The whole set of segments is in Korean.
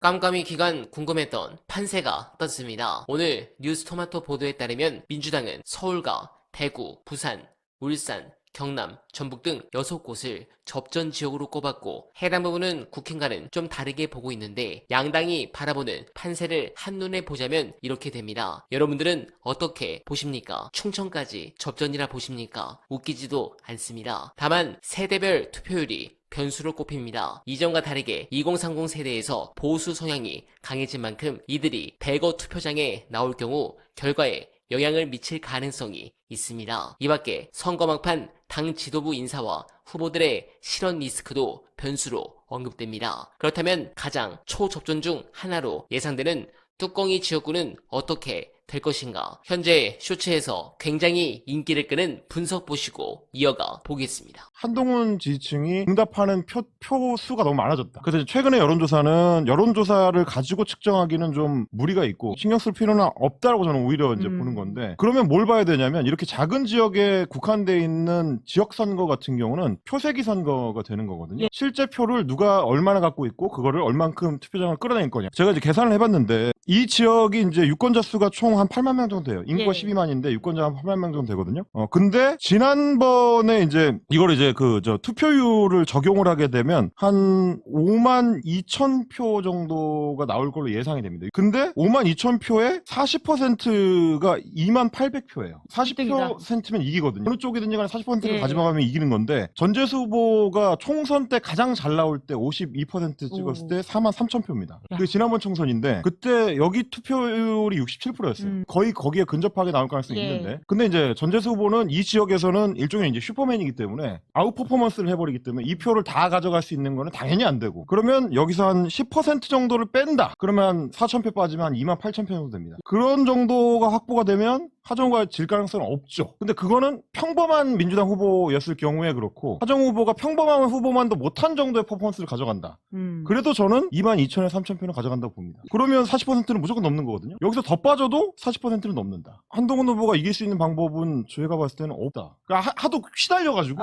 깜깜이 기간 궁금했던 판세가 떴습니다. 오늘 뉴스토마토 보도에 따르면 민주당은 서울과 대구, 부산, 울산, 경남, 전북 등 6곳을 접전 지역으로 꼽았고 해당 부분은 국힘과는 좀 다르게 보고 있는데 양당이 바라보는 판세를 한눈에 보자면 이렇게 됩니다. 여러분들은 어떻게 보십니까? 충청까지 접전이라 보십니까? 웃기지도 않습니다. 다만 세대별 투표율이 변수로 꼽힙니다. 이전과 다르게 2030 세대에서 보수 성향이 강해진 만큼 이들이 대거 투표장에 나올 경우 결과에 영향을 미칠 가능성이 있습니다. 이 밖에 선거 막판 당 지도부 인사와 후보들의 실언 리스크도 변수로 언급됩니다. 그렇다면 가장 초접전 중 하나로 예상되는 뚜껑이 지역구는 어떻게 될 것인가? 현재 쇼츠에서 굉장히 인기를 끄는 분석 보시고 이어가 보겠습니다. 한동훈 지지층이 응답하는 표수가 너무 많아졌다. 그래서 최근에 여론조사는 여론조사를 가지고 측정하기는 좀 무리가 있고 신경 쓸 필요는 없다라고 저는 오히려 이제 보는 건데, 그러면 뭘 봐야 되냐면 이렇게 작은 지역에 국한되어 있는 지역선거 같은 경우는 표세기 선거가 되는 거거든요. 실제 표를 누가 얼마나 갖고 있고 그거를 얼만큼 투표장을 끌어낼 거냐. 제가 이제 계산을 해봤는데 이 지역이 이제 유권자 수가 총 한 8만 명 정도 돼요. 인구가 12만인데 유권자 한 8만 명 정도 되거든요. 근데 지난번에 이제 이걸 이제 투표율을 적용을 하게 되면 한 5만 2천 표 정도가 나올 걸로 예상이 됩니다. 근데 5만 2천 표에 40%가 2만 800표예요. 40%면 이기거든요. 어느 쪽이든지 간에 40%를 가져가면 이기는 건데, 전재수 후보가 총선 때 가장 잘 나올 때 52% 찍었을 때 4만 3천 표입니다. 그게 지난번 총선인데 그때 여기 투표율이 67%였어요. 거의 거기에 근접하게 나올 가능성이 있는데, 근데 이제 전재수 후보는 이 지역에서는 일종의 이제 슈퍼맨이기 때문에 아웃 퍼포먼스를 해버리기 때문에 이 표를 다 가져갈 수 있는 거는 당연히 안 되고, 그러면 여기서 한 10% 정도를 뺀다. 그러면 4,000표 빠지면 한 2만 8천 표 정도 됩니다. 그런 정도가 확보가 되면 하정우가 질 가능성은 없죠. 근데 그거는 평범한 민주당 후보였을 경우에 그렇고, 하정우 후보가 평범한 후보만도 못한 정도의 퍼포먼스를 가져간다. 그래도 저는 2만 2천에 3천 표는 가져간다고 봅니다. 그러면 40%는 무조건 넘는 거거든요. 여기서 더 빠져도 40%는 넘는다. 한동훈 후보가 이길 수 있는 방법은 저희가 봤을 때는 없다. 그러니까 하도 시달려가지고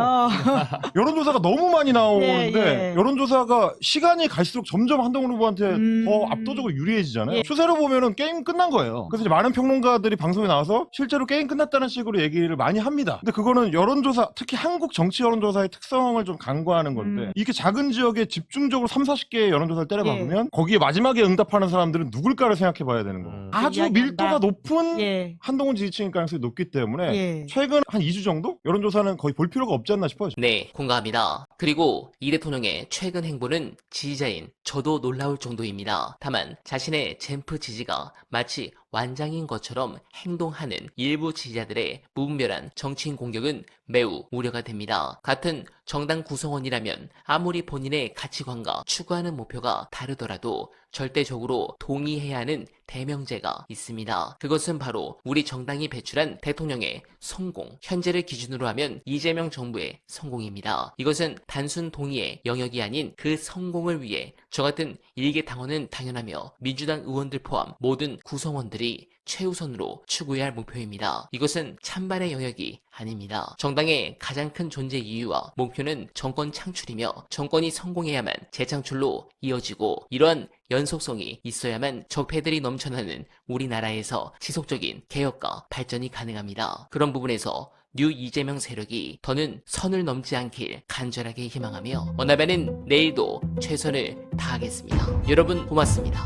여론조사가 너무 많이 나오는데 여론조사가 시간이 갈수록 점점 한동훈 후보한테 더 압도적으로 유리해지잖아요. 추세로 보면은 게임 끝난 거예요. 그래서 이제 많은 평론가들이 방송에 나와서 실제로 게임 끝났다는 식으로 얘기를 많이 합니다. 근데 그거는 여론조사, 특히 한국 정치 여론조사의 특성을 좀 간과하는 건데, 이렇게 작은 지역에 집중적으로 3, 40개의 여론조사를 때려박으면 거기에 마지막에 응답하는 사람들은 누굴까를 생각해 봐야 되는 거예요. 아주 밀도가 높은 한동훈 지지층일 가능성이 높기 때문에 최근 한 2주 정도 여론조사는 거의 볼 필요가 없지 않나 싶어요. 네, 공감합니다. 그리고 이 대통령의 최근 행보는 지지자인 저도 놀라울 정도입니다. 다만 자신의 젠프 지지가 마치 완장인 것처럼 행동하는 일부 지지자들의 무분별한 정치인 공격은 매우 우려가 됩니다. 같은 정당 구성원이라면 아무리 본인의 가치관과 추구하는 목표가 다르더라도 절대적으로 동의해야 하는 대명제가 있습니다. 그것은 바로 우리 정당이 배출한 대통령의 성공, 현재를 기준으로 하면 이재명 정부의 성공입니다. 이것은 단순 동의의 영역이 아닌 그 성공을 위해 저 같은 일개 당원은 당연하며 민주당 의원들 포함 모든 구성원들이 최우선으로 추구해야 할 목표입니다. 이것은 찬반의 영역이 아닙니다. 정당의 가장 큰 존재 이유와 목표는 정권 창출이며 정권이 성공해야만 재창출로 이어지고, 이러한 연속성이 있어야만 적폐들이 넘쳐나는 우리나라에서 지속적인 개혁과 발전이 가능합니다. 그런 부분에서 뉴 이재명 세력이 더는 선을 넘지 않길 간절하게 희망하며 원나베는 내일도 최선을 다하겠습니다. 여러분 고맙습니다.